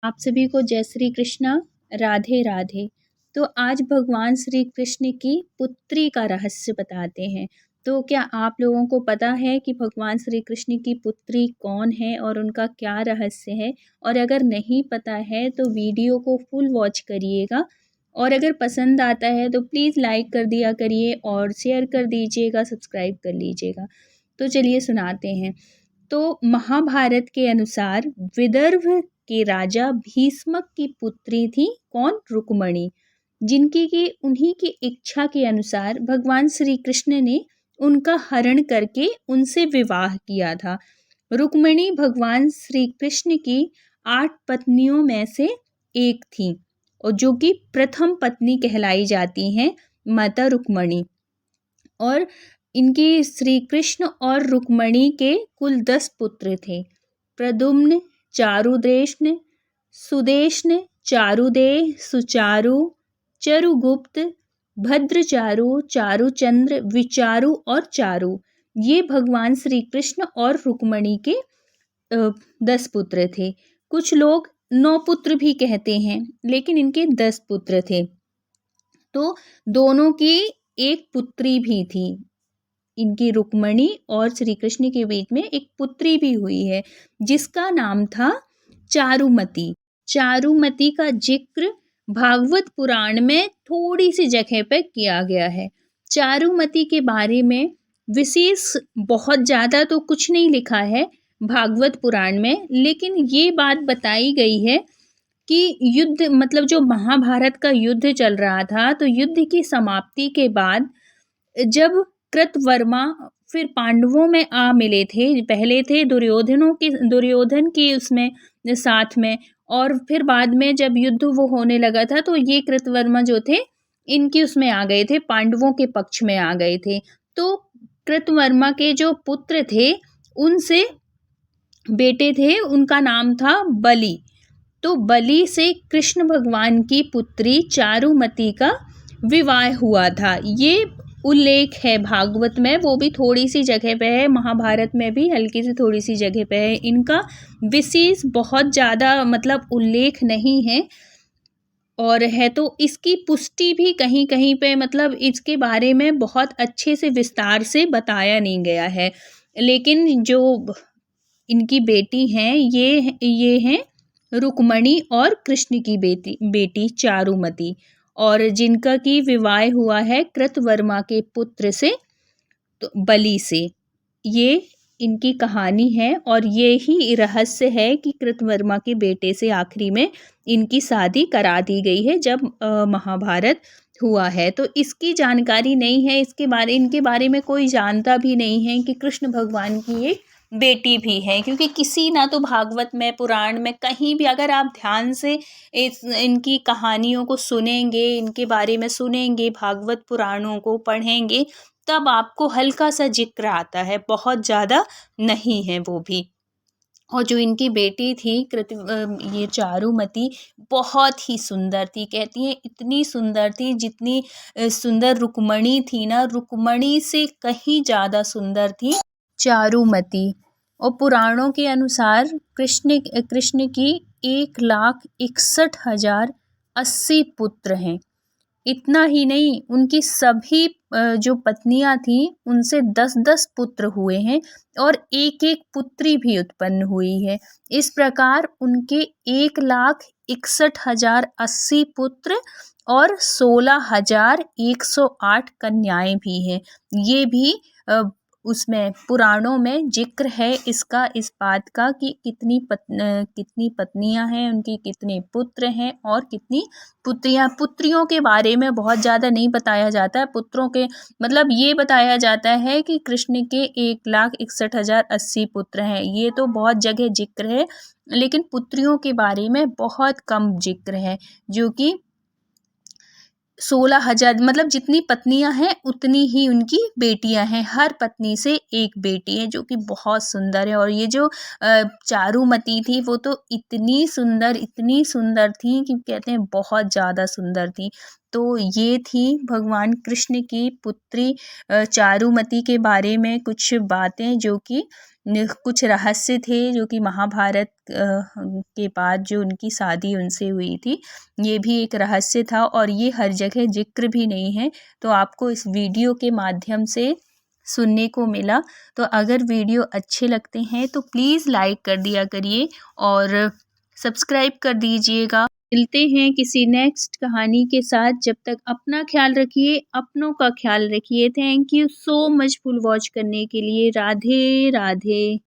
आप सभी को जय श्री कृष्णा, राधे राधे। तो आज भगवान श्री कृष्ण की पुत्री का रहस्य बताते हैं। तो क्या आप लोगों को पता है कि भगवान श्री कृष्ण की पुत्री कौन है और उनका क्या रहस्य है? और अगर नहीं पता है तो वीडियो को फुल वॉच करिएगा और अगर पसंद आता है तो प्लीज़ लाइक कर दिया करिए और शेयर कर दीजिएगा, सब्सक्राइब कर लीजिएगा। तो चलिए सुनाते हैं। तो महाभारत के अनुसार विदर्भ के राजा भीष्मक की पुत्री थी कौन? रुक्मणी, जिनकी की उन्हीं की इच्छा के अनुसार भगवान श्री कृष्ण ने उनका हरण करके उनसे विवाह किया था। रुक्मणी भगवान श्री कृष्ण की 8 पत्नियों में से एक थी और जो कि प्रथम पत्नी कहलाई जाती हैं माता रुक्मणी। और इनकी श्री कृष्ण और रुक्मणी के कुल 10 पुत्र थे। प्रद्युम्न, चारुदेष्ण, सुदेष्ण, चारुदेह, सुचारु, चरुगुप्त, भद्रचारु, चारुचंद्र, विचारु और चारु। ये भगवान श्री कृष्ण और रुक्मणी के 10 पुत्र थे। कुछ लोग 9 पुत्र भी कहते हैं, लेकिन इनके 10 पुत्र थे। तो दोनों की एक पुत्री भी थी। इनकी रुक्मणी और श्री कृष्ण के बीच में एक पुत्री भी हुई है जिसका नाम था चारुमती। चारुमती का जिक्र भागवत पुराण में थोड़ी सी जगह पर किया गया है। चारुमती के बारे में विशेष बहुत ज़्यादा तो कुछ नहीं लिखा है भागवत पुराण में, लेकिन ये बात बताई गई है कि युद्ध मतलब जो महाभारत का युद्ध चल रहा था, तो युद्ध की समाप्ति के बाद जब कृतवर्मा फिर पांडवों में आ मिले थे, पहले थे दुर्योधन की उसमें साथ में, और फिर बाद में जब युद्ध वो होने लगा था तो ये कृतवर्मा जो थे इनकी उसमें आ गए थे, पांडवों के पक्ष में आ गए थे। तो कृतवर्मा के जो पुत्र थे उनसे बेटे थे, उनका नाम था बलि। तो बलि से कृष्ण भगवान की पुत्री चारुमती का विवाह हुआ था। ये उल्लेख है भागवत में, वो भी थोड़ी सी जगह पे है, महाभारत में भी हल्की सी थोड़ी सी जगह पे है। इनका विशेष बहुत ज़्यादा मतलब उल्लेख नहीं है, और है तो इसकी पुष्टि भी कहीं कहीं पे मतलब इसके बारे में बहुत अच्छे से विस्तार से बताया नहीं गया है। लेकिन जो इनकी बेटी हैं ये हैं रुक्मणी और कृष्ण की बेटी चारुमती, और जिनका की विवाह हुआ है कृतवर्मा के पुत्र से, तो बलि से। ये इनकी कहानी है और ये ही रहस्य है कि कृतवर्मा के बेटे से आखिरी में इनकी शादी करा दी गई है जब महाभारत हुआ है। तो इसकी जानकारी नहीं है, इनके बारे में कोई जानता भी नहीं है कि कृष्ण भगवान की एक बेटी भी है, क्योंकि किसी ना तो भागवत में पुराण में कहीं भी अगर आप ध्यान से इनकी कहानियों को सुनेंगे, इनके बारे में सुनेंगे, भागवत पुराणों को पढ़ेंगे, तब आपको हल्का सा जिक्र आता है, बहुत ज़्यादा नहीं है वो भी। और जो इनकी बेटी थी ये चारुमती बहुत ही सुंदर थी, कहती हैं इतनी सुंदर थी जितनी सुंदर रुक्मणी थी ना, रुक्मणी से कहीं ज़्यादा सुंदर थी चारुमती। और पुराणों के अनुसार कृष्ण की 1,61,080 पुत्र हैं। इतना ही नहीं, उनकी सभी जो पत्नियां थीं उनसे 10-10 पुत्र हुए हैं और एक एक पुत्री भी उत्पन्न हुई है। इस प्रकार उनके 1,61,080 पुत्र और 16,108 कन्याएं भी हैं। ये भी उसमें पुराणों में जिक्र है इसका, इस बात का कि कितनी पत्नियां हैं उनकी, कितने पुत्र हैं और कितनी पुत्रियों के बारे में बहुत ज़्यादा नहीं बताया जाता है। पुत्रों के मतलब ये बताया जाता है कि कृष्ण के 1,61,080 पुत्र हैं, ये तो बहुत जगह जिक्र है, लेकिन पुत्रियों के बारे में बहुत कम जिक्र है। जो कि 16,000 मतलब जितनी पत्नियां हैं उतनी ही उनकी बेटियां हैं, हर पत्नी से एक बेटी है, जो कि बहुत सुंदर है। और ये जो चारुमती थी वो तो इतनी सुंदर थी कि कहते हैं बहुत ज़्यादा सुंदर थी। तो ये थी भगवान कृष्ण की पुत्री चारुमती के बारे में कुछ बातें जो कि कुछ रहस्य थे जो कि महाभारत के बाद जो उनकी शादी उनसे हुई थी, ये भी एक रहस्य था और ये हर जगह ज़िक्र भी नहीं है, तो आपको इस वीडियो के माध्यम से सुनने को मिला। तो अगर वीडियो अच्छे लगते हैं तो प्लीज़ लाइक कर दिया करिए और सब्सक्राइब कर दीजिएगा। मिलते हैं किसी नेक्स्ट कहानी के साथ, जब तक अपना ख्याल रखिए, अपनों का ख्याल रखिए। Thank you so much full watch करने के लिए। राधे राधे।